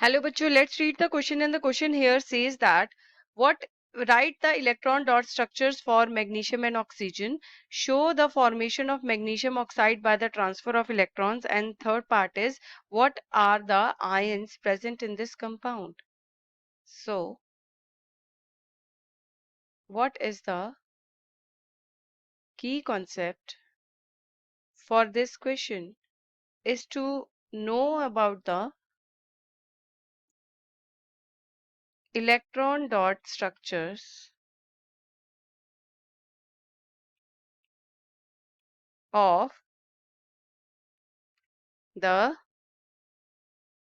Hello, bachcho. Let's read the question. And the question here says that what write the electron dot structures for magnesium and oxygen. Show the formation of magnesium oxide by the transfer of electrons. And third part is what are the ions present in this compound. So, what is the key concept for this question is to know about the electron dot structures of the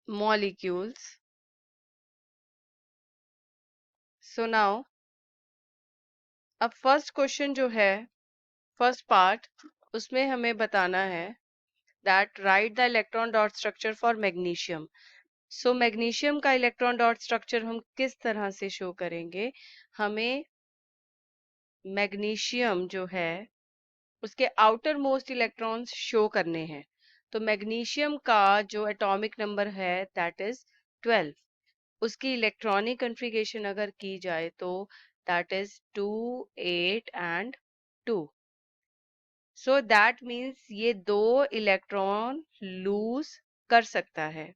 molecules. So now, अब first question जो है first part उसमें हमें बताना है that right the electron dot structure for magnesium. So magnesium का electron dot structure हम किस तरह से शो करेंगे. हमें मैग्नीशियम जो है उसके आउटर मोस्ट इलेक्ट्रॉन्स शो करने हैं. तो मैग्नीशियम का जो एटॉमिक नंबर है दैट इज 12. उसकी इलेक्ट्रॉनिक कन्फिगरेशन अगर की जाए तो that is 2, 8 and 2. So that means ये 2 इलेक्ट्रॉन लूज कर सकता है.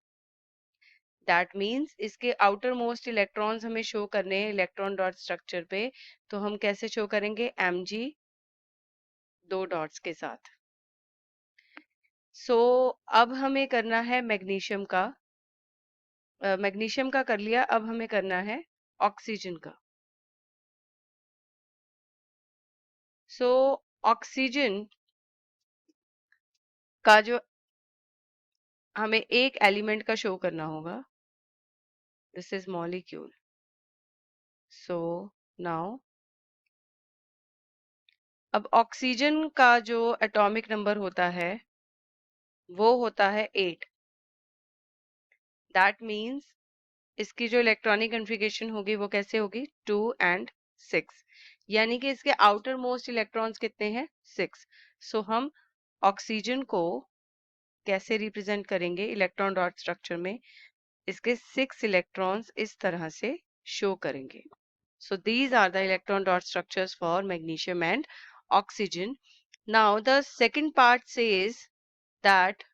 दैट मीन्स इसके आउटर मोस्ट इलेक्ट्रॉन्स हमें शो करने हैं इलेक्ट्रॉन डॉट स्ट्रक्चर पे. तो हम कैसे शो करेंगे. mg 2 डॉट्स के साथ. सो अब हमें करना है मैग्नीशियम का. मैग्नीशियम का कर लिया. अब हमें करना है ऑक्सीजन का. सो ऑक्सीजन का जो हमें एक एलिमेंट का शो करना होगा. This is molecule. So now अब ऑक्सीजन का जो एटॉमिक नंबर होता है वो होता है 8. दैट मीन्स इसकी जो इलेक्ट्रॉनिक कन्फिगरेशन होगी वो कैसे होगी 2 एंड 6. यानी कि इसके आउटर मोस्ट इलेक्ट्रॉन्स कितने हैं 6. सो हम ऑक्सीजन को कैसे रिप्रेजेंट करेंगे इलेक्ट्रॉन डॉट स्ट्रक्चर में. इसके 6 इलेक्ट्रॉन्स इस तरह से शो करेंगे. So these are the electron dot structures for magnesium and oxygen. Now the second part says that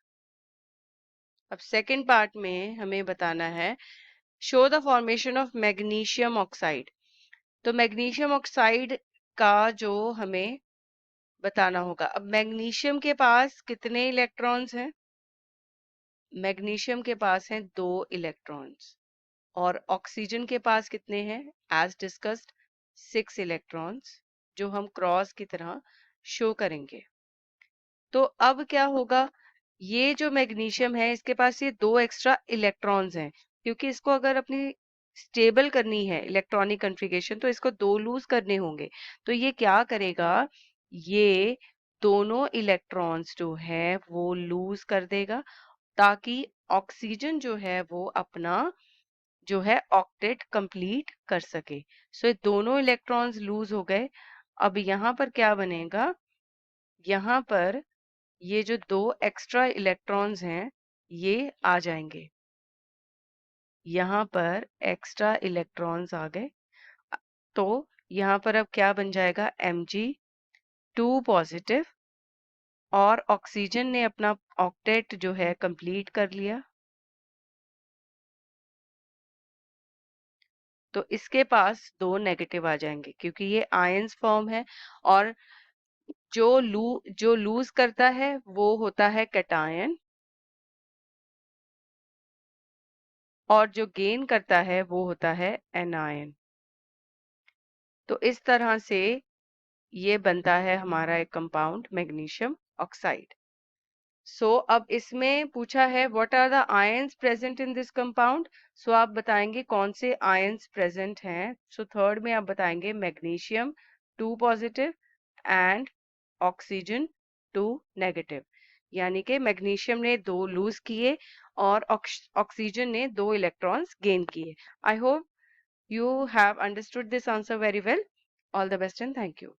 अब second part में हमें बताना है show the formation of magnesium oxide. तो magnesium oxide का जो हमें बताना होगा. अब magnesium के पास कितने इलेक्ट्रॉन्स हैं. magnesium के पास हैं 2 इलेक्ट्रॉन्स. और ऑक्सीजन के पास कितने हैं एज डिस्कस्ड 6 इलेक्ट्रॉन्स जो हम क्रॉस की तरह शो करेंगे. तो अब क्या होगा. ये जो मैग्नीशियम है इसके पास ये 2 एक्स्ट्रा इलेक्ट्रॉन्स हैं. क्योंकि इसको अगर अपनी स्टेबल करनी है इलेक्ट्रॉनिक कन्फिगरेशन तो इसको 2 लूज करने होंगे. तो ये क्या करेगा. ये दोनों इलेक्ट्रॉन्स जो है वो लूज कर देगा ताकि ऑक्सीजन जो है वो अपना जो है ऑक्टेट कंप्लीट कर सके. सो दोनों इलेक्ट्रॉन्स लूज हो गए. अब यहाँ पर क्या बनेगा. यहाँ पर ये जो 2 एक्स्ट्रा इलेक्ट्रॉन्स हैं ये आ जाएंगे. यहाँ पर एक्स्ट्रा इलेक्ट्रॉन्स आ गए. तो यहाँ पर अब क्या बन जाएगा Mg2 पॉजिटिव. और ऑक्सीजन ने अपना ऑक्टेट जो है कंप्लीट कर लिया. तो इसके पास 2 नेगेटिव आ जाएंगे क्योंकि ये आयंस फॉर्म है. और जो लूज करता है वो होता है कैटायन और जो गेन करता है वो होता है एनायन. तो इस तरह से ये बनता है हमारा एक कंपाउंड मैग्नीशियम ऑक्साइड. सो अब इसमें पूछा है what are the ions present in this compound. So आप बताएंगे कौन से आयंस प्रेजेंट हैं. सो थर्ड में आप बताएंगे magnesium 2 positive and oxygen 2 negative. यानी कि मैग्नीशियम ने 2 लूज किए और ऑक्सीजन ने 2 इलेक्ट्रॉन्स गेन किए. I hope you have understood this answer very well. All the best and thank you.